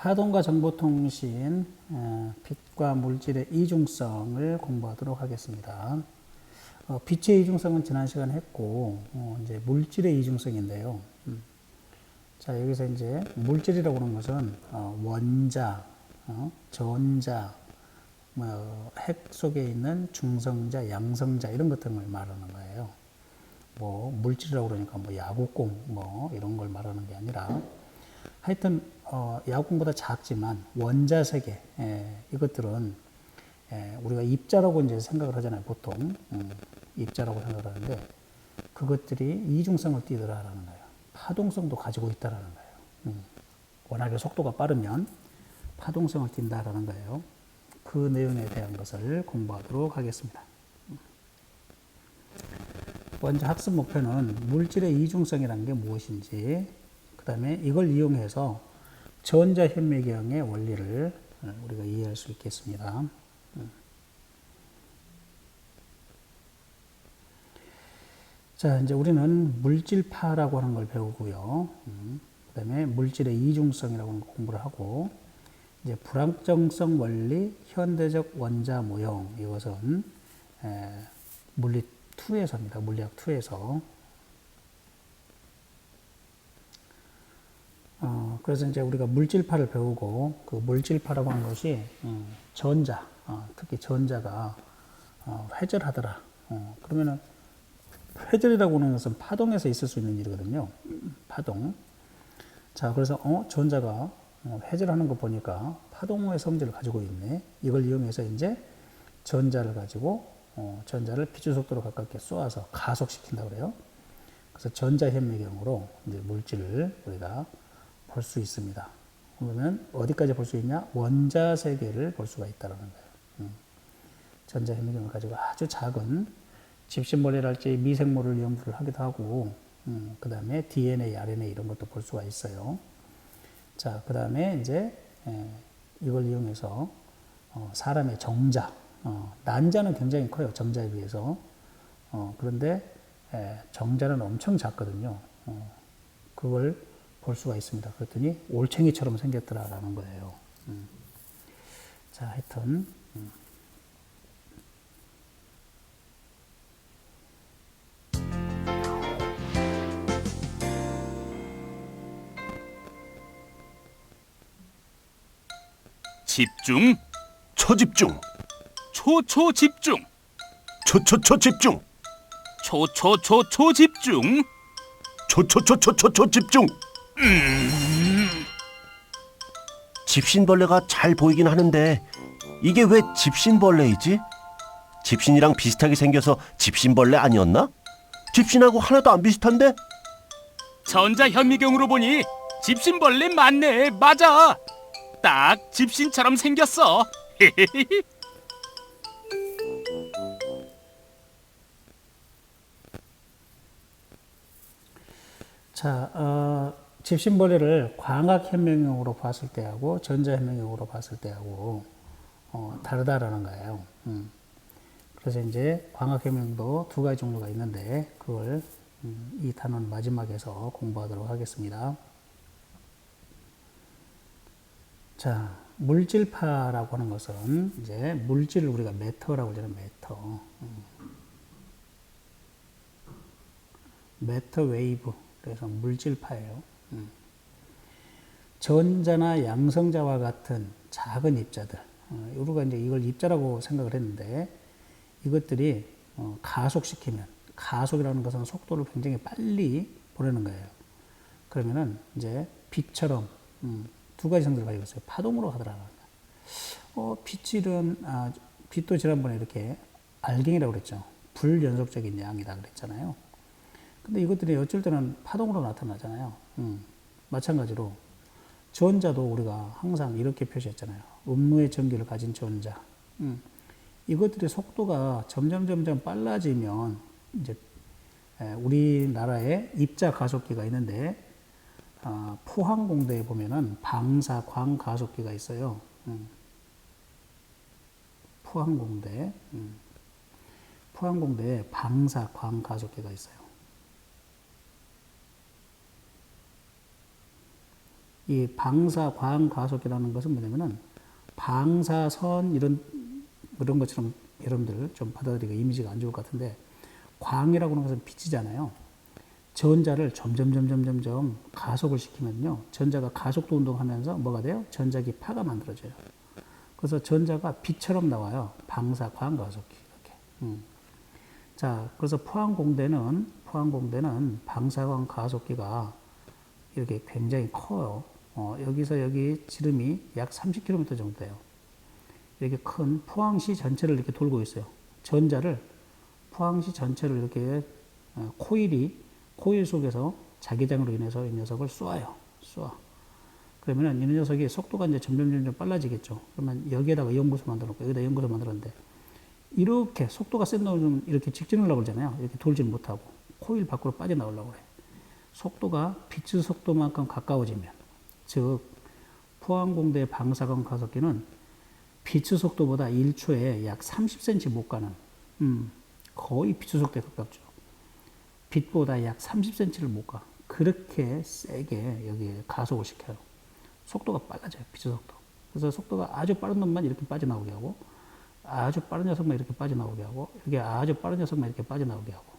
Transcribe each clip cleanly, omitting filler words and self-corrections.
파동과 정보통신, 빛과 물질의 이중성을 공부하도록 하겠습니다. 빛의 이중성은 지난 시간에 했고, 이제 물질의 이중성인데요. 자, 여기서 이제 물질이라고 하는 것은 원자, 전자, 핵 속에 있는 중성자, 양성자 이런 것들을 말하는 거예요. 뭐 물질이라고 그러니까 뭐 야구공 뭐 이런 걸 말하는 게 아니라 하여튼 야구공보다 작지만 원자 세계 이것들은 우리가 입자라고 이제 생각을 하잖아요. 보통 입자라고 생각을 하는데 그것들이 이중성을 띠더라라는 거예요. 파동성도 가지고 있다라는 거예요. 워낙에 속도가 빠르면 파동성을 띈다라는 거예요. 그 내용에 대한 것을 공부하도록 하겠습니다. 먼저 학습 목표는 물질의 이중성이라는 게 무엇인지, 그 다음에 이걸 이용해서 전자현미경의 원리를 우리가 이해할 수 있겠습니다. 자, 이제 우리는 물질파라고 하는 걸 배우고요. 그 다음에 물질의 이중성이라고 하는 걸 공부를 하고, 이제 불확정성 원리, 현대적 원자 모형, 이것은 물리 2에서입니다. 물리학 2에서. 그래서 이제 우리가 물질파를 배우고, 그 물질파라고 하는 것이 전자, 특히 전자가 회절하더라. 그러면은 회절이라고 하는 것은 파동에서 있을 수 있는 일이거든요. 파동. 자, 그래서 전자가 회절하는 거 보니까 파동의 성질을 가지고 있네. 이걸 이용해서 이제 전자를 가지고 전자를 빛의 속도로 가깝게 쏘아서 가속시킨다 그래요. 그래서 전자현미경으로 이제 물질을 우리가 볼 수 있습니다. 그러면 어디까지 볼 수 있냐? 원자 세계를 볼 수가 있다는 거예요. 전자현미경을 가지고 아주 작은 집신벌레랄지 미생물을 연구를 하기도 하고, 그 다음에 DNA, RNA 이런 것도 볼 수가 있어요. 자, 그 다음에 이제 이걸 이용해서 사람의 정자, 난자는 굉장히 커요. 정자에 비해서. 그런데 정자는 엄청 작거든요. 그걸 볼 수가 있습니다. 그랬더니 올챙이처럼 생겼더라라는 거예요. 자, 하여튼 집중, 초집중, 초초집중, 초초초집중, 초초초초집중. 초초초초초집중. 집신벌레가 잘 보이긴 하는데 이게 왜 집신벌레이지? 집신이랑 비슷하게 생겨서 집신벌레 아니었나? 집신하고 하나도 안 비슷한데? 전자현미경으로 보니 집신벌레 맞네. 맞아. 딱 집신처럼 생겼어. 자, 집신벌레를 광학현미경으로 봤을 때하고 전자현미경으로 봤을 때하고 다르다라는 거예요. 그래서 이제 광학현미경도 두 가지 종류가 있는데 그걸 이 단원 마지막에서 공부하도록 하겠습니다. 자, 물질파라고 하는 것은 이제 물질을 우리가 매터라고 하잖아요. 매터. 매터 웨이브. 그래서 물질파예요. 전자나 양성자와 같은 작은 입자들. 우리가 이제 이걸 입자라고 생각을 했는데 이것들이 가속시키면, 가속이라는 것은 속도를 굉장히 빨리 보내는 거예요. 그러면은 이제 빛처럼 두 가지 성질을 가지고 있어요. 파동으로 하더라고요. 빛도 지난번에 이렇게 알갱이라고 그랬죠. 불연속적인 양이다 그랬잖아요. 근데 이것들이 어쩔 때는 파동으로 나타나잖아요. 마찬가지로 전자도 우리가 항상 이렇게 표시했잖아요. 음무의 전기를 가진 전자. 이것들의 속도가 점점 빨라지면 이제 우리나라에 입자 가속기가 있는데 포항공대에 보면은 방사 광가속기가 있어요. 포항공대에 방사 광가속기가 있어요. 이 방사 광가속기라는 것은 뭐냐면은 방사선 이런 것처럼 여러분들 좀 받아들이기가 이미지가 안 좋을 것 같은데 광이라고 하는 것은 빛이잖아요. 전자를 점점 가속을 시키면요. 전자가 가속도 운동하면서 뭐가 돼요? 전자기 파가 만들어져요. 그래서 전자가 빛처럼 나와요. 방사 광가속기 이렇게. 자, 그래서 포항공대는 방사광 가속기가 이렇게 굉장히 커요. 여기서 여기 지름이 약 30km 정도 돼요. 이렇게 큰 포항시 전체를 이렇게 돌고 있어요. 전자를 포항시 전체를 이렇게 코일 속에서 자기장으로 인해서 이 녀석을 쏘아요. 그러면은 이 녀석이 속도가 이제 점점 빨라지겠죠. 그러면 여기에다가 연구소 만들어 놓고 여기다 연구소 만들었는데 이렇게 속도가 센 놈은 이렇게 직진을 하려고 그러잖아요. 이렇게 돌질 못하고 코일 밖으로 빠져나오려고 그래. 속도가 빛의 속도만큼 가까워지면, 즉 포항공대 방사광 가속기는 빛의 속도보다 1초에 약 30cm 못 가는, 거의 빛의 속도에 가깝죠. 빛보다 약 30cm를 못 가. 그렇게 세게 여기에 가속을 시켜요. 속도가 빨라져요. 빛의 속도. 그래서 속도가 아주 빠른 놈만 이렇게 빠져나오게 하고, 아주 빠른 녀석만 이렇게 빠져나오게 하고, 이렇게 아주 빠른 녀석만 이렇게 빠져나오게 하고,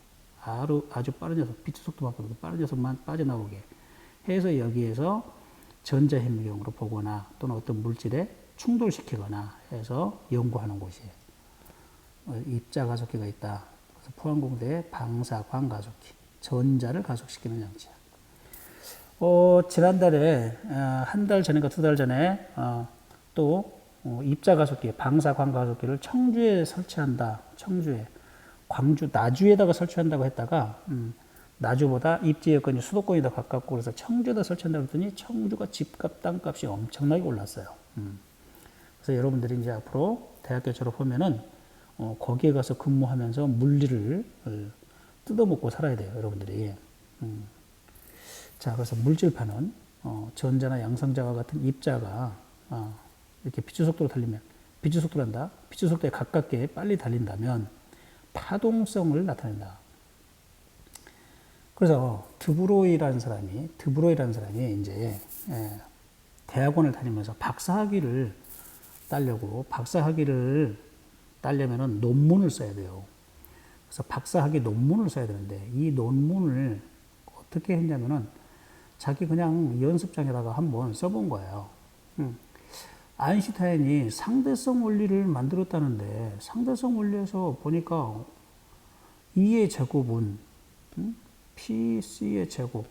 아주 빠른 녀석, 빛의 속도만큼 빠른 녀석만 빠져나오게 해서 여기에서 전자현미경으로 보거나 또는 어떤 물질에 충돌시키거나 해서 연구하는 곳이에요. 입자가속기가 있다. 그래서 포항공대의 방사광가속기, 전자를 가속시키는 장치야. 지난달에 한 달 전인가 두 달 전에 또 입자가속기, 방사광가속기를 청주에 설치한다. 청주에, 광주 나주에다가 설치한다고 했다가 나주보다 입지 여건이 수도권이 더 가깝고 그래서 청주에다 설치한다고 했더니 청주가 집값 땅값이 엄청나게 올랐어요. 그래서 여러분들이 이제 앞으로 대학교 졸업하면은 거기에 가서 근무하면서 물리를 뜯어먹고 살아야 돼요, 여러분들이. 자, 그래서 물질파는 전자나 양성자와 같은 입자가 이렇게 빛의 속도로 달리면, 빛의 속도란다. 빛의 속도에 가깝게 빨리 달린다면 파동성을 나타낸다. 그래서 드브로이라는 사람이 이제 대학원을 다니면서 박사학위를 따려면은 논문을 써야 돼요. 그래서 박사학위 논문을 써야 되는데 이 논문을 어떻게 했냐면은 자기 그냥 연습장에다가 한번 써본 거예요. 아인슈타인이 상대성 원리를 만들었다는데 상대성 원리에서 보니까 E의 제곱은 PC의 제곱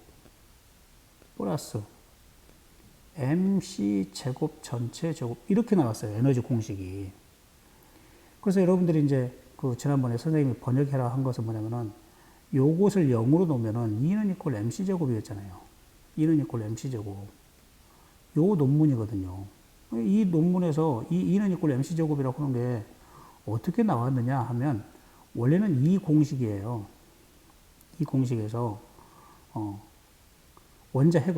플러스 MC 제곱 전체 제곱 이렇게 나왔어요. 에너지 공식이. 그래서 여러분들이 이제 그 지난번에 선생님이 번역해라 한 것은 뭐냐면은 요것을 0으로 놓으면은 E는 이퀄 MC 제곱이었잖아요. E는 이퀄 MC 제곱. 요 논문이거든요. 이 논문에서 이 E는 이퀄 MC 제곱이라고 하는 게 어떻게 나왔느냐 하면 원래는 이 공식이에요. 이 공식에서 원자핵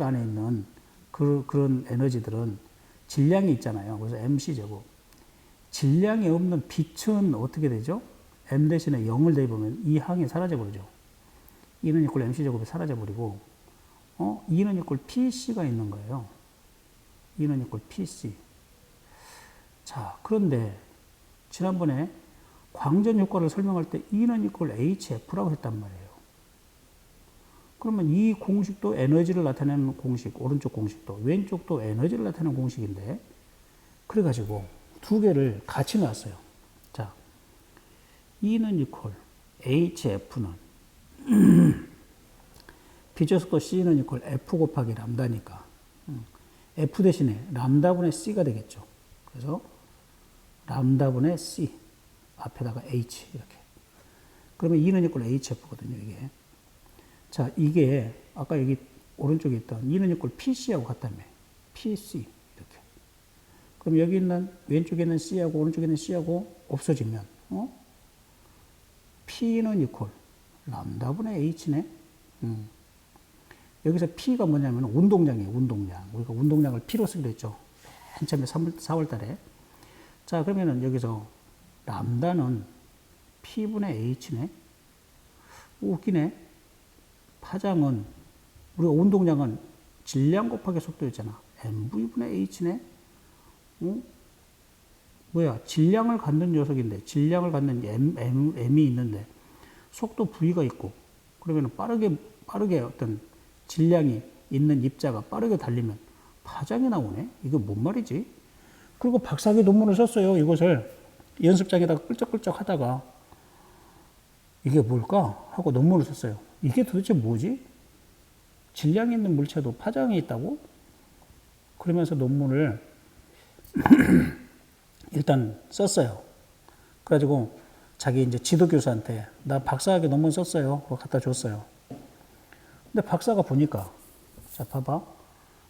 안에 있는 그런 에너지들은 질량이 있잖아요. 그래서 MC 제곱. 질량이 없는 빛은 어떻게 되죠? M 대신에 0을 대입하면 이 항이 사라져버리죠. E는 이퀄 MC 제곱이 사라져버리고, E는 이퀄 PC가 있는 거예요. E는 이퀄 PC. 자, 그런데 지난번에 광전 효과를 설명할 때 E는 이퀄 HF라고 했단 말이에요. 그러면 이 공식도 에너지를 나타내는 공식, 오른쪽 공식도, 왼쪽도 에너지를 나타내는 공식인데, 그래가지고 두 개를 같이 놨어요. 자, E는 이퀄 HF는 빛의 속도 C는 이퀄 F 곱하기 람다니까 F 대신에 람다분의 C가 되겠죠. 그래서 람다분의 C 앞에다가 H 이렇게. 그러면 E는 이퀄 HF거든요, 이게. 자, 이게 아까 여기 오른쪽에 있던 E는 이퀄 PC하고 같다며. PC 이렇게. 그럼 여기 있는 왼쪽에 있는 C하고 오른쪽에 있는 C하고 없어지면 P는 이퀄 람다분의 H네. 여기서 P가 뭐냐면 운동량이에요. 운동량. 우리가 운동량을 P로 쓰기로 했죠. 맨 처음에 4월 달에. 자, 그러면은 여기서 람다는 P분의 H네. 웃기네. 파장은 우리가 운동량은 질량 곱하기 속도였잖아. mv분의 h네. 질량을 갖는 녀석인데, 질량을 갖는 m이 있는데, 속도 v가 있고, 그러면 빠르게 어떤 질량이 있는 입자가 빠르게 달리면 파장이 나오네? 이거 뭔 말이지? 그리고 박사학위 논문을 썼어요. 이것을 연습장에다가 끌적끌적 하다가 이게 뭘까? 하고 논문을 썼어요. 이게 도대체 뭐지? 질량이 있는 물체도 파장이 있다고? 그러면서 논문을 일단 썼어요. 그래가지고 자기 이제 지도교수한테 나 박사학위 논문 썼어요. 그거 갖다 줬어요. 근데 박사가 보니까, 자, 봐봐.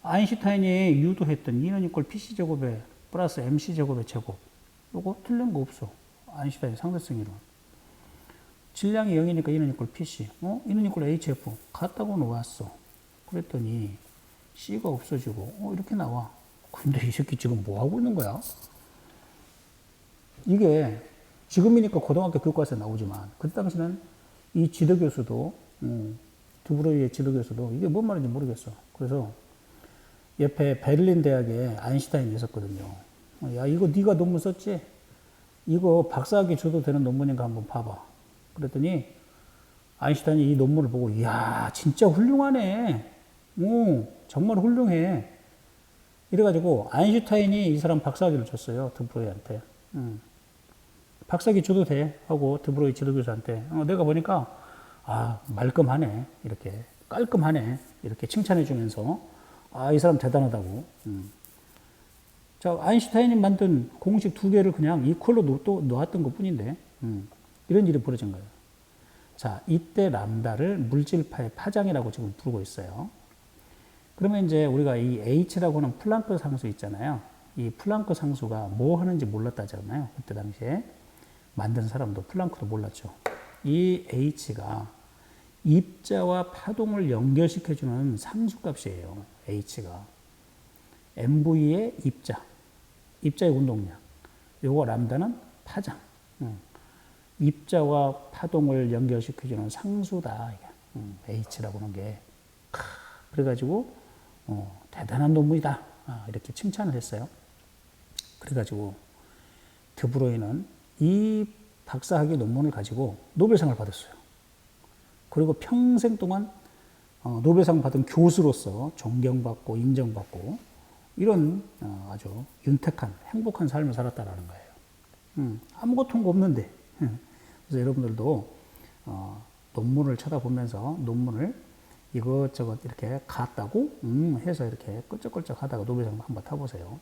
아인슈타인이 유도했던 E는 이퀄 PC제곱에 플러스 MC제곱의 제곱. 요거 틀린 거 없어. 아인슈타인 상대성 이론. 질량이 0이니까 E는 이퀄 PC. E는 이퀄 HF. 같다고 놓았어. 그랬더니 C가 없어지고, 이렇게 나와. 근데 이 새끼 지금 뭐 하고 있는 거야? 이게 지금이니까 고등학교 교과서에 나오지만, 그때 당시는 이 지도교수도, 드브로이의 지도교수도 이게 뭔 말인지 모르겠어. 그래서 옆에 베를린 대학에 아인슈타인이 있었거든요. 야, 이거 네가 논문 썼지? 이거 박사학위 줘도 되는 논문인가 한번 봐봐. 그랬더니 아인슈타인이 이 논문을 보고, 이야, 진짜 훌륭하네. 정말 훌륭해. 이래가지고 아인슈타인이 이 사람 박사학위를 줬어요. 드브로이한테. 박사학위 줘도 돼 하고 드브로이 지도교수한테. 내가 보니까 말끔하네, 이렇게 깔끔하네, 이렇게 칭찬해 주면서 이 사람 대단하다고. 자, 아인슈타인이 만든 공식 2개를 그냥 이퀄로 또 놓았던 것 뿐인데 이런 일이 벌어진 거예요. 자, 이때 람다를 물질파의 파장이라고 지금 부르고 있어요. 그러면 이제 우리가 이 H라고 하는 플랑크 상수 있잖아요. 이 플랑크 상수가 뭐 하는지 몰랐다잖아요. 그때 당시에 만든 사람도 플랑크도 몰랐죠. 이 H가 입자와 파동을 연결시켜주는 상수값이에요. H가 MV의 입자의 운동량, 요거 람다는 파장, 입자와 파동을 연결시켜주는 상수다. 이게 H라고 하는 게. 그래가지고 대단한 논문이다, 이렇게 칭찬을 했어요. 그래가지고 드브로이는 이 박사학위 논문을 가지고 노벨상을 받았어요. 그리고 평생 동안 노벨상 받은 교수로서 존경받고 인정받고 이런 아주 윤택한 행복한 삶을 살았다라는 거예요. 아무것도 한 거 없는데. 그래서 여러분들도 논문을 쳐다보면서 논문을 이것저것 이렇게 갔다고 해서 이렇게 끌적끌적 하다가 노벨상 한번 타보세요.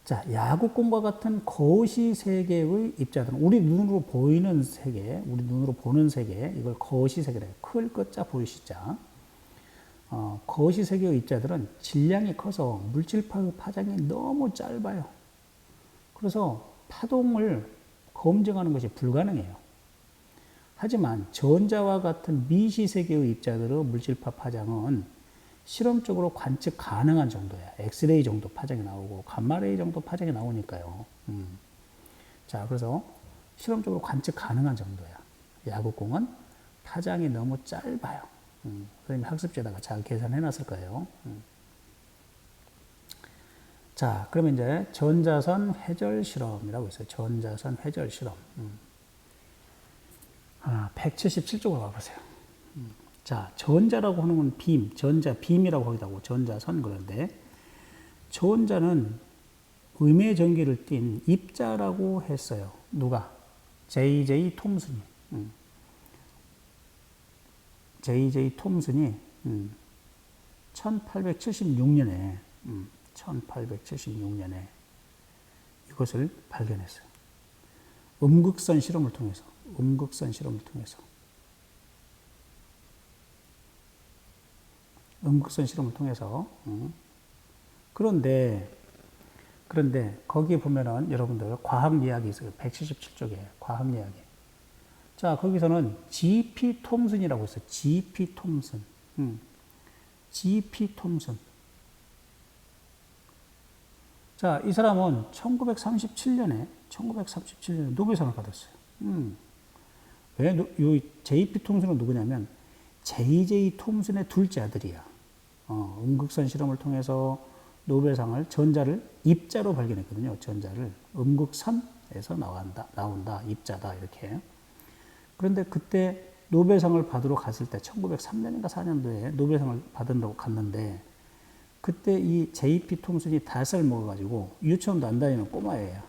자, 야구공과 같은 거시 세계의 입자들은 우리 눈으로 보이는 세계, 우리 눈으로 보는 세계, 이걸 거시 세계래요. 클 것자 보이시자. 거시 세계의 입자들은 질량이 커서 물질파의 파장이 너무 짧아요. 그래서 파동을 검증하는 것이 불가능해요. 하지만 전자와 같은 미시 세계의 입자들의 물질파 파장은 실험적으로 관측 가능한 정도야. 엑스레이 정도 파장이 나오고 감마레이 정도 파장이 나오니까요. 자, 그래서 실험적으로 관측 가능한 정도야. 야구공은 파장이 너무 짧아요. 선생님이 학습지에다가 잘 계산해 놨을 거예요. 자, 그러면 이제 전자선 회절 실험이라고 있어요. 전자선 회절 실험. 177쪽으로 가보세요. 자, 전자라고 하는 건 빔, 전자, 빔이라고 하기도 하고 전자선 그런데 전자는 음의 전기를 띤 입자라고 했어요. 누가? J.J. 톰슨이. J.J. 톰슨이 1876년에 이것을 발견했어요. 음극선 실험을 통해서. 그런데 거기 보면은 여러분들 과학 이야기 있어요. 177쪽에 과학 이야기. 자, 거기서는 G.P. 톰슨이라고 있어요. G.P. 톰슨. G.P. 톰슨. 자, 이 사람은 1937년에 노벨상을 받았어요. 왜, 요 J.P. 톰슨은 누구냐면, J.J. 톰슨의 둘째 아들이야. 음극선 실험을 통해서 노벨상을 전자를 입자로 발견했거든요. 전자를 음극선에서 나온다, 입자다 이렇게. 그런데 그때 노벨상을 받으러 갔을 때 1903년인가 4년도에 노벨상을 받으러 갔는데 그때 이 J.P. 톰슨이 5살 먹어가지고 유치원도 안 다니는 꼬마예요.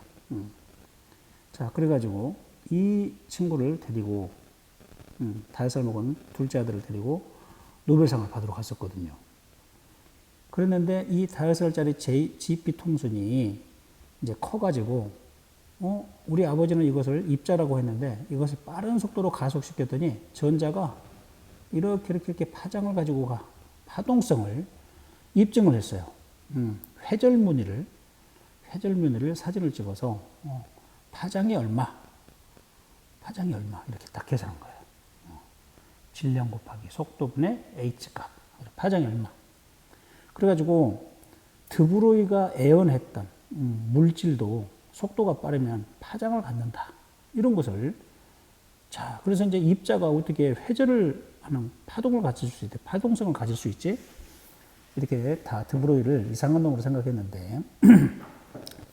자, 그래가지고 이 친구를 데리고 5살 먹은 둘째 아들을 데리고 노벨상을 받으러 갔었거든요. 그랬는데 이 5살짜리 J.P. 톰슨이 이제 커가지고 우리 아버지는 이것을 입자라고 했는데 이것을 빠른 속도로 가속시켰더니 전자가 이렇게 파장을 가지고 파동성을 입증을 했어요. 회절무늬를 사진을 찍어서 파장이 얼마 이렇게 딱 계산한 거예요. 질량 곱하기 속도분의 h 값, 파장이 얼마. 그래가지고 드브로이가 애언했던 물질도 속도가 빠르면 파장을 갖는다. 이런 것을. 자, 그래서 이제 입자가 어떻게 회절을 하는 파동을 가질 수 있대, 파동성을 가질 수 있지? 이렇게 다 드브로이를 이상한 놈으로 생각했는데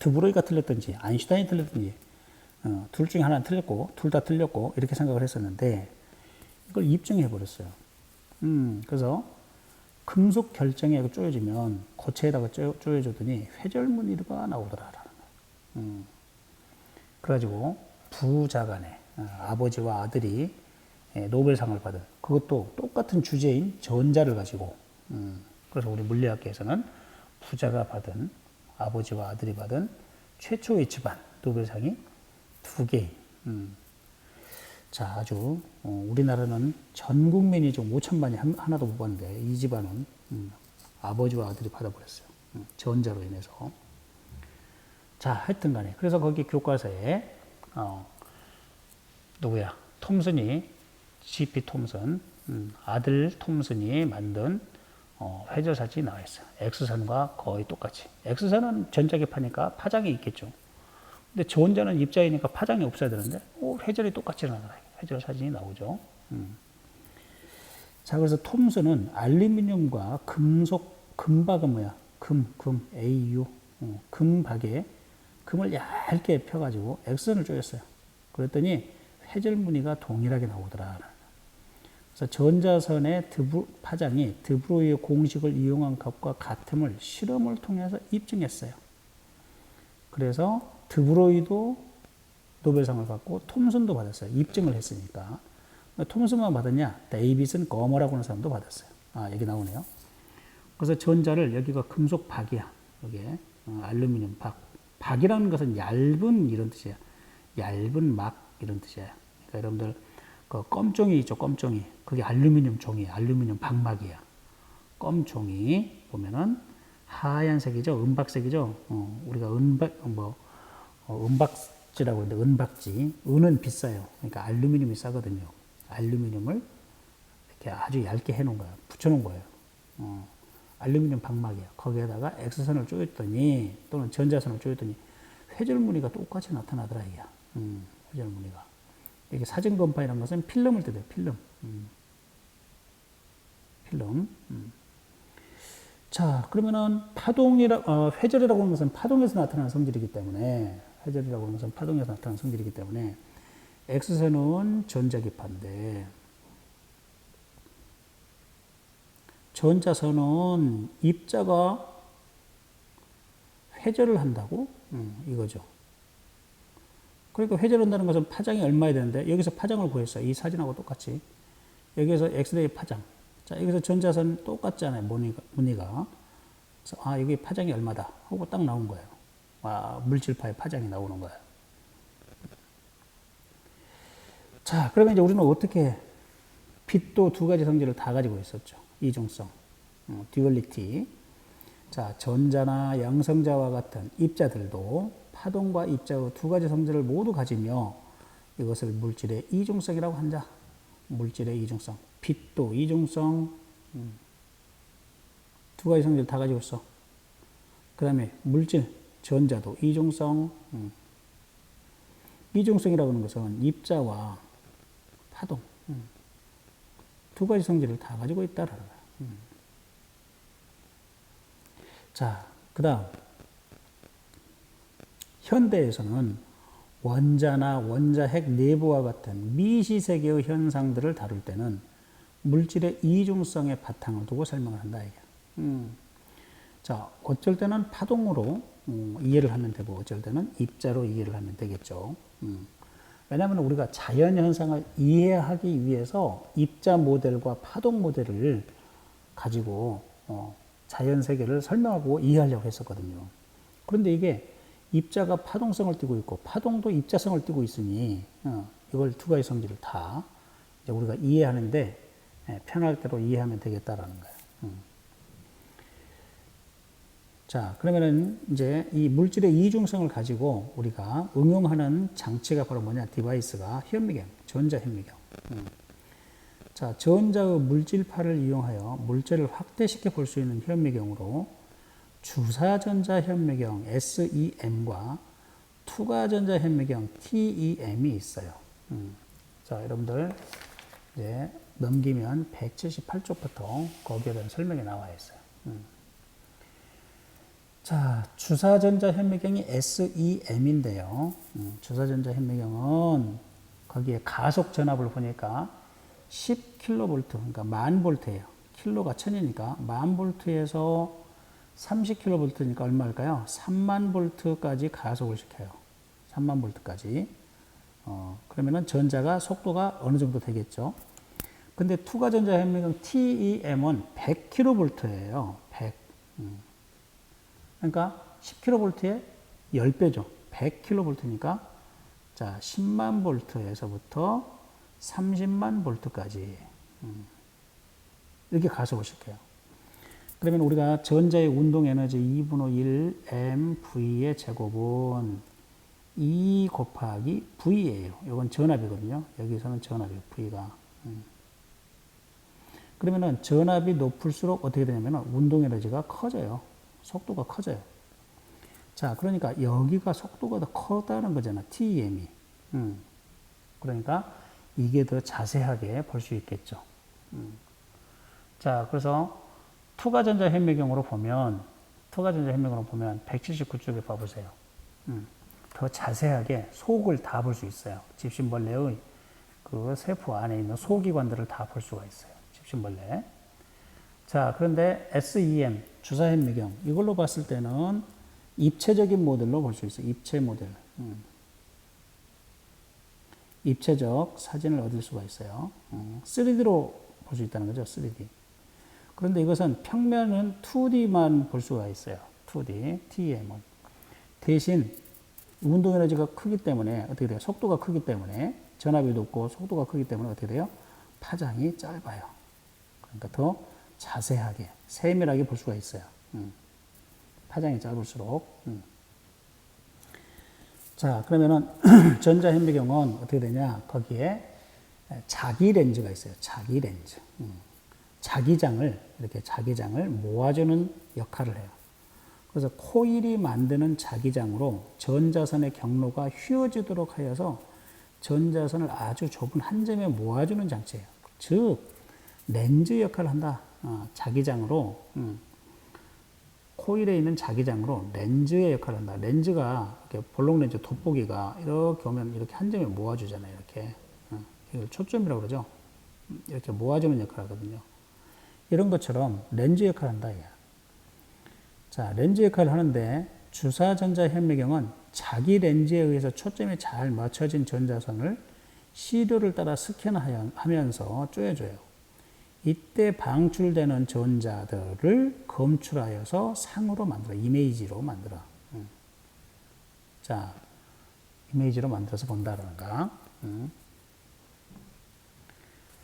드브로이가 틀렸든지 아인슈타인이 틀렸든지 둘 중에 하나는 틀렸고 둘 다 틀렸고 이렇게 생각을 했었는데 이걸 입증해 버렸어요. 그래서 금속 결정에 쪼여지면 고체에다가 쪼여줬더니 회절무늬가 나오더라. 그래가지고 부자간에 아버지와 아들이 노벨상을 받은 그것도 똑같은 주제인 전자를 가지고 그래서 우리 물리학계에서는 부자가 받은 아버지와 아들이 받은 최초의 집안 노벨상이 2개. 자, 아주 우리나라는 전 국민이 좀 5천만이 하나도 못 받는데 이 집안은 아버지와 아들이 받아버렸어요. 전자로 인해서. 자, 하여튼 간에 그래서 거기 교과서에 누구야? 톰슨이 G.P. 톰슨 아들 톰슨이 만든 회절 사진이 나와 있어요. X선과 거의 똑같이. X선은 전자기파니까 파장이 있겠죠. 근데 전자는 입자이니까 파장이 없어야 되는데 회절이 똑같이 나와요. 회절 사진이 나오죠. 자, 그래서 톰슨은 알루미늄과 금박은 뭐야? 금, AU. 금박에 금을 얇게 펴가지고 X선을 쪼였어요. 그랬더니 회절 무늬가 동일하게 나오더라. 그래서 전자선의 파장이 드브로이의 공식을 이용한 값과 같음을 실험을 통해서 입증했어요. 그래서 드브로이도 노벨상을 받고 톰슨도 받았어요. 입증을 했으니까. 톰슨만 받았냐? 데이빗은 거머라고 하는 사람도 받았어요. 여기 나오네요. 그래서 전자를 여기가 금속 박이야. 여기에 알루미늄 박. 박이라는 것은 얇은 이런 뜻이야. 얇은 막 이런 뜻이야. 그러니까 여러분들 그 껌종이 있죠. 껌종이. 그게 알루미늄 종이, 알루미늄 박막이야. 껌종이 보면은 하얀색이죠. 은박색이죠. 우리가 은박지라고 하는데 은박지. 은은 비싸요. 그러니까 알루미늄이 싸거든요. 알루미늄을 이렇게 아주 얇게 해놓은 거예요. 붙여놓은 거예요. 알루미늄 박막이야. 거기에다가 X선을 쪼였더니 또는 전자선을 쪼였더니 회절무늬가 똑같이 나타나더라 이게. 회절무늬가. 이게 사진건파이라는 것은 필름을 뜻해요. 필름. 필름. 자, 그러면은 회절이라고 하는 것은 파동에서 나타나는 성질이기 때문에 회절이라고 하는 것은 파동에서 나타나는 성질이기 때문에 X선은 전자기파인데 전자선은 입자가 회절을 한다고? 이거죠. 그러니까 회절한다는 것은 파장이 얼마야 되는데 여기서 파장을 구했어요. 이 사진하고 똑같이. 여기서 엑스레이 파장. 자, 여기서 전자선 똑같잖아요. 무늬가. 그래서 여기 파장이 얼마다 하고 딱 나온 거예요. 물질파의 파장이 나오는 거예요. 자, 그러면 이제 우리는 어떻게 빛도 2가지 성질을 다 가지고 있었죠. 이중성, 듀얼리티. 자, 전자나 양성자와 같은 입자들도 파동과 입자의 2가지 성질을 모두 가지며 이것을 물질의 이중성이라고 한다. 물질의 이중성. 빛도 이중성, 2가지 성질을 다 가지고 있어. 그 다음에 물질, 전자도 이중성. 이중성이라고 하는 것은 입자와 파동, 두 가지 성질을 다 가지고 있다라는 거예요. 자, 그 다음 현대에서는 원자나 원자핵 내부와 같은 미시세계의 현상들을 다룰 때는 물질의 이중성의 바탕을 두고 설명을 한다 이게. 자, 어쩔 때는 파동으로 이해를 하면 되고 어쩔 때는 입자로 이해를 하면 되겠죠. 왜냐하면 우리가 자연 현상을 이해하기 위해서 입자 모델과 파동 모델을 가지고 자연 세계를 설명하고 이해하려고 했었거든요. 그런데 이게 입자가 파동성을 띠고 있고 파동도 입자성을 띠고 있으니 이걸 두 가지 성질을 다 이제 우리가 이해하는데 편할 대로 이해하면 되겠다라는 거예요. 자, 그러면은 이제 이 물질의 이중성을 가지고 우리가 응용하는 장치가 바로 뭐냐? 디바이스가 현미경, 전자 현미경. 자, 전자의 물질파를 이용하여 물질을 확대시켜 볼 수 있는 현미경으로 주사전자 현미경 SEM과 투과전자 현미경 TEM이 있어요. 자, 여러분들 이제 넘기면 178쪽부터 거기에 대한 설명이 나와 있어요. 자, 주사전자 현미경이 SEM인데요. 주사전자 현미경은 거기에 가속 전압을 보니까 10kV, 그러니까 10,000V예요. 킬로가 1000이니까 10,000V에서 30kV니까 얼마일까요? 30,000V까지 가속을 시켜요. 30,000V까지. 그러면은 전자가 속도가 어느 정도 되겠죠? 근데 투과전자 현미경 TEM은 100kV예요. 100. 그러니까 10kV에 10배죠. 100kV니까 자, 10만 볼트에서부터 30만 볼트까지 이렇게 가속을 시켜요. 그러면 우리가 전자의 운동 에너지 2분의 1 mV의 제곱은 2 곱하기 V예요. 이건 전압이거든요. 여기서는 전압이에요. V가. 그러면은 전압이 높을수록 어떻게 되냐면 운동 에너지가 커져요. 속도가 커져요. 자, 그러니까 여기가 속도가 더 커다는 거잖아. TEM이. 그러니까 이게 더 자세하게 볼 수 있겠죠. 자, 그래서 투과전자 현미경으로 보면 179쪽에 봐보세요. 더 자세하게 속을 다 볼 수 있어요. 집신벌레의 그 세포 안에 있는 소기관들을 다 볼 수가 있어요. 집신벌레. 자, 그런데 SEM, 주사현미경, 이걸로 봤을 때는 입체적인 모델로 볼 수 있어요. 입체 모델. 입체적 사진을 얻을 수가 있어요. 3D로 볼 수 있다는 거죠. 3D. 그런데 이것은 평면은 2D만 볼 수가 있어요. 2D, TEM은. 대신 운동 에너지가 크기 때문에 어떻게 돼요? 속도가 크기 때문에 전압이 높고 속도가 크기 때문에 어떻게 돼요? 파장이 짧아요. 그러니까 더 자세하게, 세밀하게 볼 수가 있어요. 파장이 짧을수록. 자, 그러면은 전자현미경은 어떻게 되냐? 거기에 자기 렌즈가 있어요. 자기 렌즈. 자기장을 이렇게 자기장을 모아주는 역할을 해요. 그래서 코일이 만드는 자기장으로 전자선의 경로가 휘어지도록 하여서 전자선을 아주 좁은 한 점에 모아주는 장치예요. 즉 렌즈 역할을 한다. 자기장으로 코일에 있는 자기장으로 렌즈의 역할을 한다. 렌즈가 이렇게 볼록 렌즈 돋보기가 이렇게 오면 이렇게 한 점에 모아주잖아요. 이렇게 이걸 초점이라고 그러죠. 이렇게 모아주는 역할을 하거든요. 이런 것처럼 렌즈 역할을 한다. 자, 렌즈 역할을 하는데 주사전자 현미경은 자기 렌즈에 의해서 초점이 잘 맞춰진 전자선을 시료를 따라 스캔하면서 쪼여줘요. 이때 방출되는 전자들을 검출하여서 상으로 만들어, 이미지로 만들어. 자, 이미지로 만들어서 본다라는가.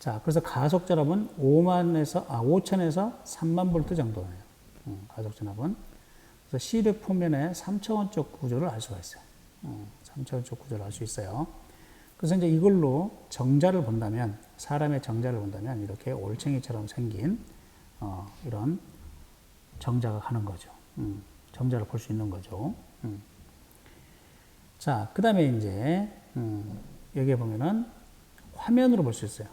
자, 그래서 가속 전압은 5,000에서 3만 볼트 정도예요. 가속 전압은. 그래서 시료 표면에 3차원적 구조를 알 수가 있어요. 3차원적 구조를 알 수 있어요. 그래서 이제 이걸로 정자를 본다면, 사람의 정자를 본다면 이렇게 올챙이처럼 생긴 이런 정자가 가는 거죠. 정자를 볼 수 있는 거죠. 자, 그 다음에 이제 여기에 보면은 화면으로 볼 수 있어요.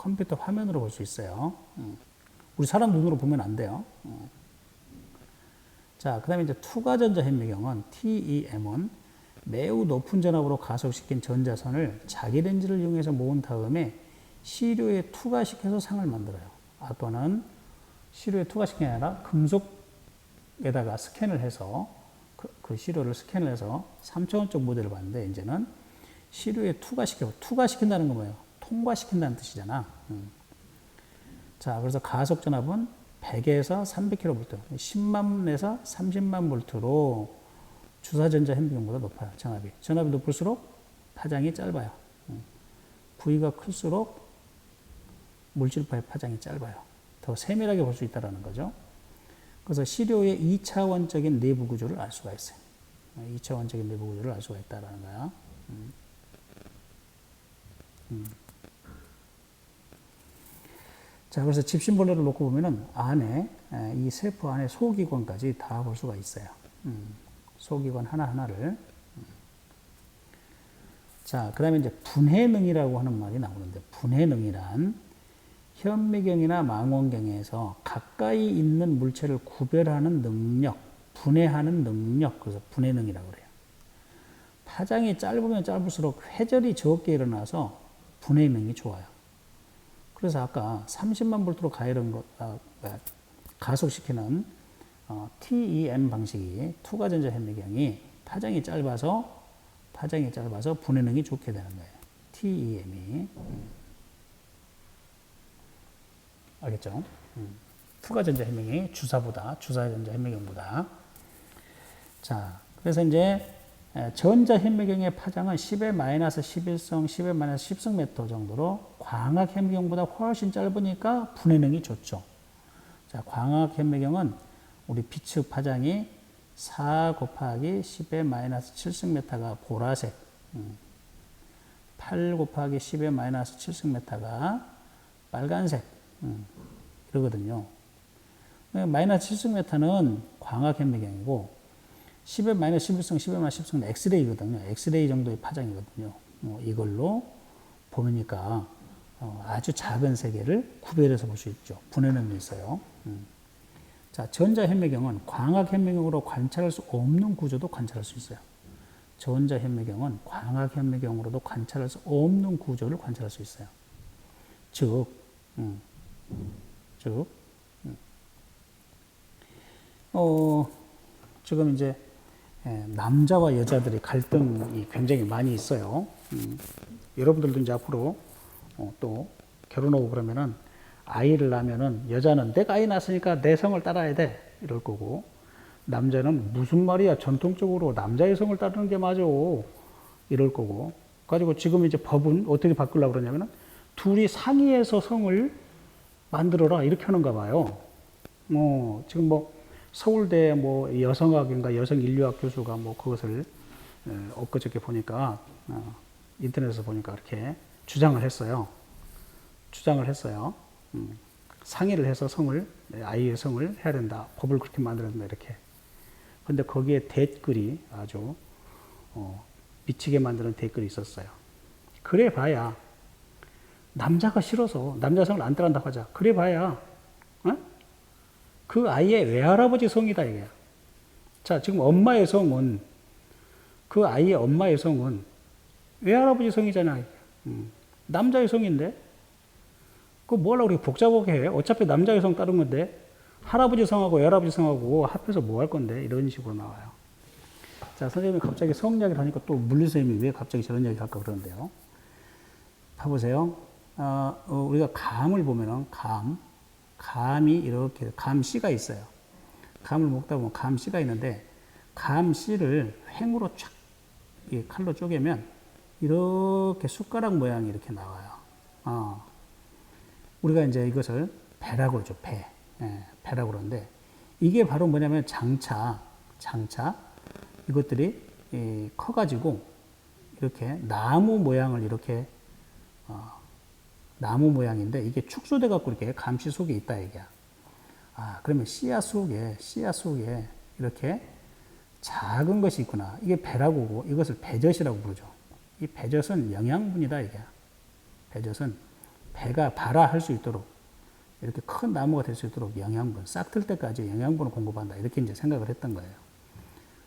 컴퓨터 화면으로 볼 수 있어요. 우리 사람 눈으로 보면 안 돼요. 자, 그 다음에 이제 투가전자 현미경은 TEM은 매우 높은 전압으로 가속시킨 전자선을 자기 렌즈를 이용해서 모은 다음에 시료에 투과시켜서 상을 만들어요. 또는 시료에 투과시킨 게 아니라 금속에다가 스캔을 해서 그 시료를 스캔을 해서 3차원적 모델을 봤는데 이제는 시료에 투과시킨다는 건 뭐예요? 통과시킨다는 뜻이잖아. 자, 그래서 가속 전압은 100에서 300kV, 10만에서 30만 볼트로 주사전자 현미경보다 높아요. 전압이 높을수록 파장이 짧아요. 부위가 클수록 물질파의 파장이 짧아요. 더 세밀하게 볼 수 있다는 거죠. 그래서 시료의 2차원적인 내부 구조를 알 수가 있어요. 2차원적인 내부 구조를 알 수가 있다는 거야. 자, 그래서 집신벌레를 놓고 보면은 안에, 이 세포 안에 소기관까지 다 볼 수가 있어요. 소기관 하나하나를. 자, 그 다음에 이제 분해능이라고 하는 말이 나오는데, 분해능이란 현미경이나 망원경에서 가까이 있는 물체를 구별하는 능력, 분해하는 능력, 그래서 분해능이라고 그래요. 파장이 짧으면 짧을수록 회절이 적게 일어나서 분해능이 좋아요. 그래서 아까 30만 볼트로 가속시키는 TEM 방식이 투가전자 현미경이 파장이 짧아서 분해능이 좋게 되는 거예요. TEM이. 알겠죠? 투가전자 현미경이 주사전자 현미경보다. 자, 그래서 이제 전자 현미경의 파장은 10의 마이너스 11성, 10의 마이너스 10승 정도로 광학 현미경보다 훨씬 짧으니까 분해능이 좋죠. 자, 광학 현미경은 우리 빛의 파장이 4 곱하기 10의 마이너스 7승가 보라색, 8 곱하기 10의 마이너스 7승가 빨간색, 이러거든요. 마이너스 7승는 광학 현미경이고 10의 마이너스 11성, 10의 마이너스 10승은 엑스레이거든요. 엑스레이 정도의 파장이거든요. 이걸로 보니까 아주 작은 세계를 구별해서 볼 수 있죠. 분해능이 있어요. 자, 전자 현미경은 광학 현미경으로 관찰할 수 없는 구조도 관찰할 수 있어요. 전자 현미경은 광학 현미경으로도 관찰할 수 없는 구조를 관찰할 수 있어요. 즉, 지금 이제 남자와 여자들의 갈등이 굉장히 많이 있어요. 여러분들도 이제 앞으로 또 결혼하고 그러면은 아이를 낳으면은 여자는 내가 아이 낳았으니까 내 성을 따라야 돼 이럴 거고, 남자는 무슨 말이야 전통적으로 남자의 성을 따르는 게 맞아 이럴 거고. 가지고 지금 이제 법은 어떻게 바꾸려고 그러냐면은 둘이 상의해서 성을 만들어라 이렇게 하는가 봐요. 지금 서울대 여성학인가 여성인류학 교수가 그것을 엊그저께 보니까 인터넷에서 보니까 이렇게 주장을 했어요. 상의를 해서 아이의 성을 해야 된다. 법을 그렇게 만들어야 된다. 이렇게. 근데 거기에 댓글이 아주 미치게 만드는 댓글이 있었어요. 그래 봐야 남자가 싫어서 남자 성을 안 따른다고 하자. 그래 봐야 그 아이의 외할아버지 성이다 이게. 자, 지금 엄마의 성은 그 아이의 엄마의 성은 외할아버지 성이잖아요. 남자의 성인데 그거 뭐라고 그렇게 복잡하게 해? 어차피 남자의 성 따른 건데 할아버지 성하고 외할아버지 성하고 합해서 뭐 할 건데 이런 식으로 나와요. 자, 선생님이 갑자기 성 이야기를 하니까 또 물리선생님이 왜 갑자기 저런 이야기 할까 그러는데요. 봐보세요. 우리가 감을 보면은 감이 이렇게 감씨가 있어요. 감을 먹다 보면 감씨가 있는데 감씨를 횡으로 쫙 칼로 쪼개면 이렇게 숟가락 모양이 이렇게 나와요. 우리가 이제 이것을 배라고 그러죠. 배라고 그러는데 이게 바로 뭐냐면 장차 이것들이 커가지고 이렇게 나무 모양을 이렇게 나무 모양인데 이게 축소돼 갖고 이렇게 감시 속에 있다 얘기야. 그러면 씨앗 속에 이렇게 작은 것이 있구나. 이게 배라고 이것을 배젖이라고 부르죠. 이 배젖은 영양분이다 이게. 배젖은 배가 발화할 수 있도록 이렇게 큰 나무가 될 수 있도록 영양분, 싹 틀 때까지 영양분을 공급한다. 이렇게 이제 생각을 했던 거예요.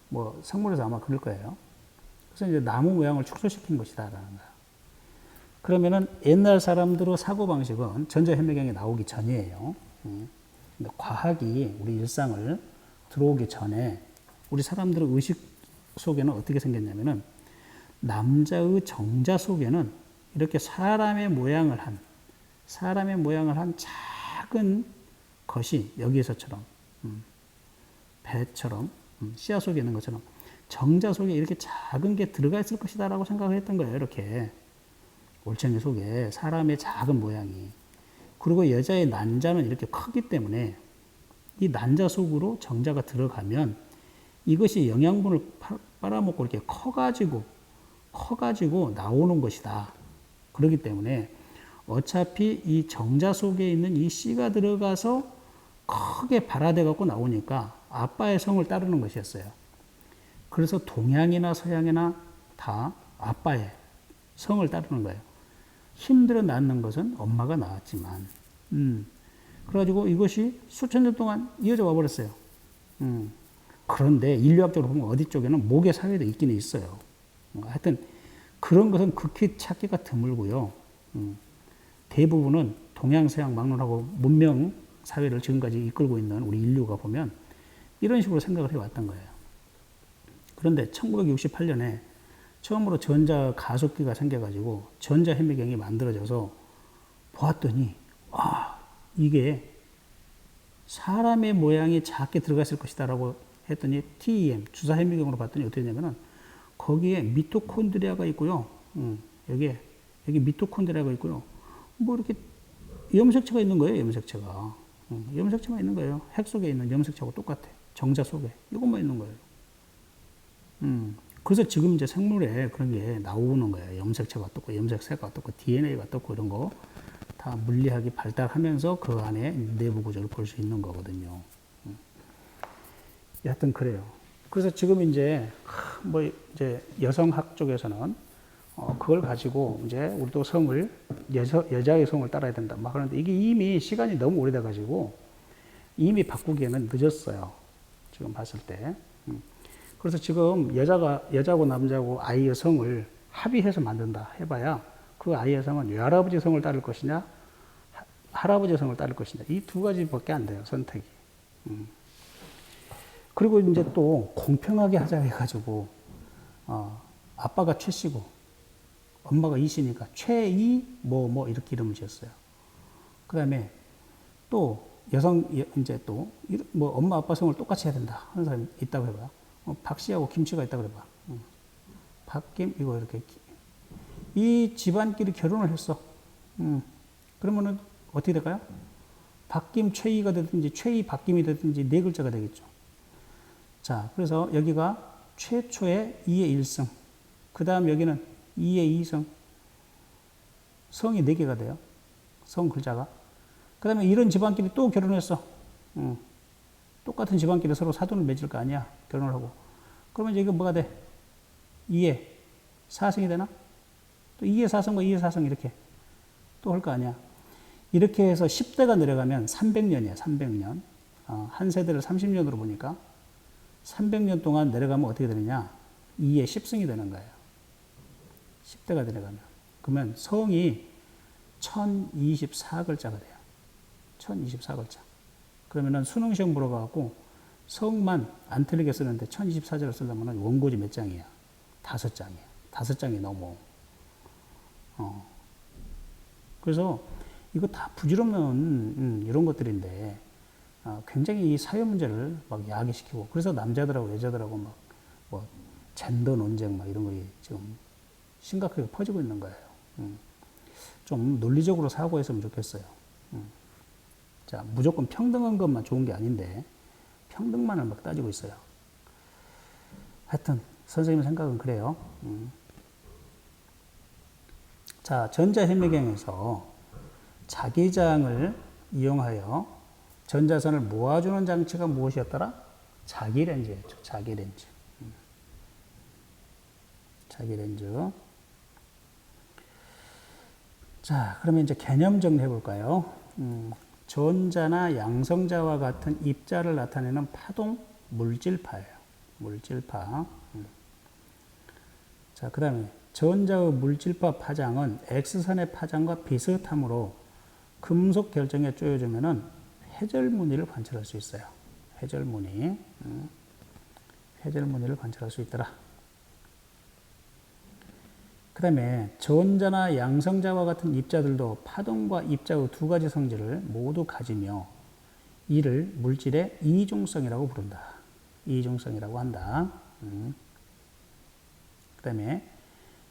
뭐 성물에서 아마 그럴 거예요. 그래서 이제 나무 모양을 축소시킨 것이다라는 거야. 그러면은 옛날 사람들의 사고 방식은 전자현미경이 나오기 전이에요. 근데 과학이 우리 일상을 들어오기 전에 우리 사람들의 의식 속에는 어떻게 생겼냐면은 남자의 정자 속에는 이렇게 사람의 모양을 한 작은 것이 여기에서처럼 배처럼 씨앗 속에 있는 것처럼 정자 속에 이렇게 작은 게 들어가 있을 것이다라고 생각을 했던 거예요. 이렇게 올챙이 속에 사람의 작은 모양이. 그리고 여자의 난자는 이렇게 크기 때문에 이 난자 속으로 정자가 들어가면 이것이 영양분을 빨아먹고 이렇게 커가지고 나오는 것이다. 그렇기 때문에 어차피 이 정자 속에 있는 이 씨가 들어가서 크게 발화돼 갖고 나오니까 아빠의 성을 따르는 것이었어요. 그래서 동양이나 서양이나 다 아빠의 성을 따르는 거예요. 힘들어 낳는 것은 엄마가 낳았지만, 그래가지고 이것이 수천 년 동안 이어져 와 버렸어요. 그런데 인류학적으로 보면 어디 쪽에는 모계 사회도 있기는 있어요. 하여튼 그런 것은 극히 찾기가 드물고요. 대부분은 동양서양 막론하고 문명 사회를 지금까지 이끌고 있는 우리 인류가 보면 이런 식으로 생각을 해왔던 거예요. 그런데 1968년에 처음으로 전자 가속기가 생겨가지고 전자현미경이 만들어져서 보았더니 이게 사람의 모양이 작게 들어갔을 것이다라고 했더니 TEM 주사현미경으로 봤더니 어떻게 되냐면은 거기에 미토콘드리아가 있고요. 여기 미토콘드리아가 있고요. 뭐 이렇게 염색체가 있는 거예요. 염색체가 있는 거예요. 핵 속에 있는 염색체하고 똑같아. 정자 속에 이것만 있는 거예요. 그래서 지금 이제 생물에 그런 게 나오는 거예요. 염색체가 어떻고, 염색세가 어떻고, DNA가 어떻고 이런 거 다 물리학이 발달하면서 그 안에 내부 구조를 볼 수 있는 거거든요. 여하튼 그래요. 그래서 지금 이제 뭐 이제 여성학 쪽에서는 그걸 가지고 이제 우리도 성을 여자의 성을 따라야 된다. 막 그러는데 이게 이미 시간이 너무 오래돼 가지고 이미 바꾸기에는 늦었어요. 지금 봤을 때. 그래서 지금 여자고 남자고 아이의 성을 합의해서 만든다 해봐야 그 아이의 성은 외할아버지 성을 따를 것이냐 할아버지 성을 따를 것이냐 이 두 가지밖에 안 돼요. 선택이. 그리고 이제 또 공평하게 하자 해가지고 아빠가 최씨고 엄마가 이씨니까 최이 뭐 이렇게 이름을 지었어요. 그 다음에 또 여성 이제 또 뭐 엄마 아빠 성을 똑같이 해야 된다 하는 사람이 있다고 해봐요. 박씨하고 김씨가 있다고 그래봐. 박김 이거 이렇게 이 집안끼리 결혼을 했어. 그러면은 어떻게 될까요? 박김 최이가 되든지 최이 박김이 되든지 네 글자가 되겠죠. 자, 그래서 여기가 최초의 2의 1성. 그 다음 여기는 2의 2성. 성이 4개가 돼요. 성 글자가. 그 다음에 이런 집안끼리 또 결혼했어. 똑같은 집안끼리 서로 사돈을 맺을 거 아니야. 결혼을 하고. 그러면 이게 뭐가 돼? 2의 4성이 되나? 또 2의 4성과 2의 4성 이렇게 또 할 거 아니야. 이렇게 해서 10대가 내려가면 300년이야. 300년. 한 세대를 30년으로 보니까 300년 동안 내려가면 어떻게 되느냐? 2의 10승이 되는 거예요. 10대가 내려가면. 그러면 성이 1024글자가 돼요. 1024글자. 그러면은 수능 시험 보러 가고 성만 안 틀리게 쓰는데 1024자를 쓰려면 원고지 몇 장이야? 5장이야. 5장이 넘어. 그래서 이거 다 부질없는 이런 것들인데 굉장히 이 사회 문제를 막 야기시키고 그래서 남자들하고 여자들하고 막 뭐 젠더 논쟁 막 이런 거 지금 심각하게 퍼지고 있는 거예요. 좀 논리적으로 사고했으면 좋겠어요. 자, 무조건 평등한 것만 좋은 게 아닌데 평등만을 막 따지고 있어요. 하여튼 선생님 생각은 그래요. 자, 전자현미경에서 자기장을 이용하여 전자선을 모아주는 장치가 무엇이었더라? 자기렌즈였죠. 자기렌즈. 자기렌즈. 자, 그러면 이제 개념 정리해 볼까요? 전자나 양성자와 같은 입자를 나타내는 파동 물질파예요. 물질파. 자, 그 다음에 전자의 물질파 파장은 X선의 파장과 비슷하므로 금속 결정에 쪼여주면은 해절무늬를 관찰할 수 있어요. 해절무늬. 해절무늬를 관찰할 수 있더라. 그 다음에 전자나 양성자와 같은 입자들도 파동과 입자의 두 가지 성질을 모두 가지며 이를 물질의 이중성이라고 부른다. 이중성이라고 한다. 그 다음에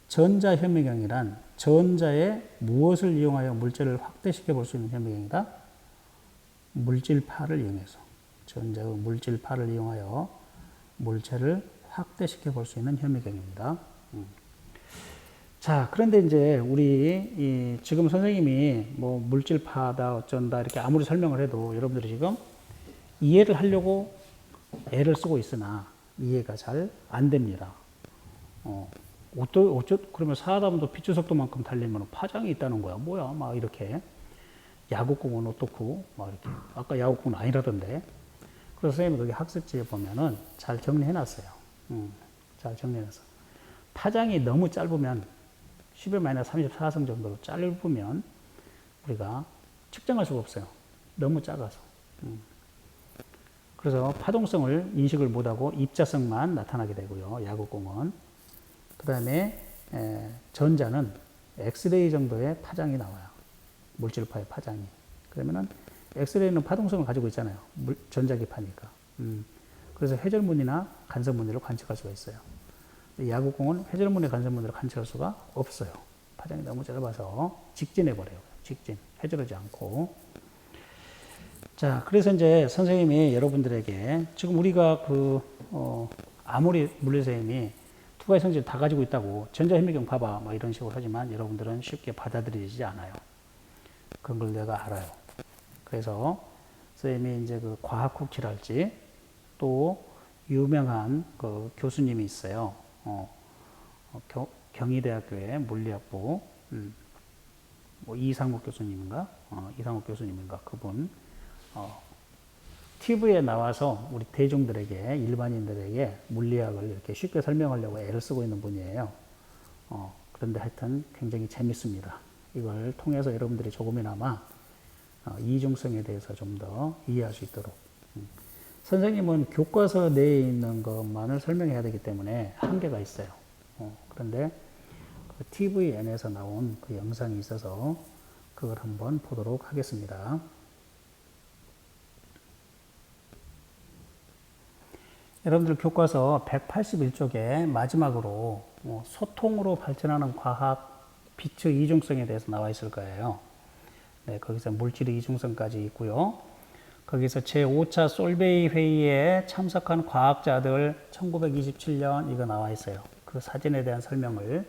전자 현미경이란 전자의 무엇을 이용하여 물질을 확대시켜 볼 수 있는 현미경이다? 물질파를 이용해서. 전자의 물질파를 이용하여 물체를 확대시켜 볼 수 있는 현미경입니다. 자, 그런데 이제 우리 지금 선생님이 뭐 물질파다 어쩐다 이렇게 아무리 설명을 해도 여러분들이 지금 이해를 하려고 애를 쓰고 있으나 이해가 잘 안 됩니다. 그러면 사다음도 빛의 속도만큼 달리면 파장이 있다는 거야. 뭐야? 막 이렇게. 야구공은 어떻고? 막 이렇게. 아까 야구공은 아니라던데. 그래서 선생님이 거기 학습지에 보면은 잘 정리해 놨어요. 잘 정리해 놨어. 파장이 너무 짧으면 10-34성 정도로 짧으면 우리가 측정할 수가 없어요. 너무 작아서. 그래서 파동성을 인식을 못하고 입자성만 나타나게 되고요. 야구공은. 그 다음에 전자는 엑스레이 정도의 파장이 나와요. 물질파의 파장이. 그러면은 엑스레이는 파동성을 가지고 있잖아요. 전자기파니까. 그래서 해절무늬나 간섭무늬를 관측할 수가 있어요. 야구공은 회절무늬 간섭무늬를 관측할 수가 없어요. 파장이 너무 짧아서 직진해버려요. 직진. 회절하지 않고. 자, 그래서 이제 선생님이 여러분들에게 지금 우리가 아무리 물리선생님이 두 가지 성질 다 가지고 있다고 전자현미경 봐봐 막 이런 식으로 하지만 여러분들은 쉽게 받아들이지 않아요. 그런 걸 내가 알아요. 그래서 선생님이 이제 그 과학국치랄지 또 유명한 그 교수님이 있어요. 경희대학교의 물리학부 뭐 이상욱 교수님인가? 이상욱 교수님인가? 그분 TV에 나와서 우리 대중들에게 일반인들에게 물리학을 이렇게 쉽게 설명하려고 애를 쓰고 있는 분이에요. 그런데 하여튼 굉장히 재밌습니다. 이걸 통해서 여러분들이 조금이나마 이중성에 대해서 좀 더 이해할 수 있도록. 선생님은 교과서 내에 있는 것만을 설명해야 되기 때문에 한계가 있어요. 그런데 그 TVN에서 나온 그 영상이 있어서 그걸 한번 보도록 하겠습니다. 여러분들 교과서 181쪽에 마지막으로 소통으로 발전하는 과학, 빛의 이중성에 대해서 나와 있을 거예요. 네, 거기서 물질의 이중성까지 있고요. 거기서 제5차 솔베이 회의에 참석한 과학자들 1927년 이거 나와 있어요. 그 사진에 대한 설명을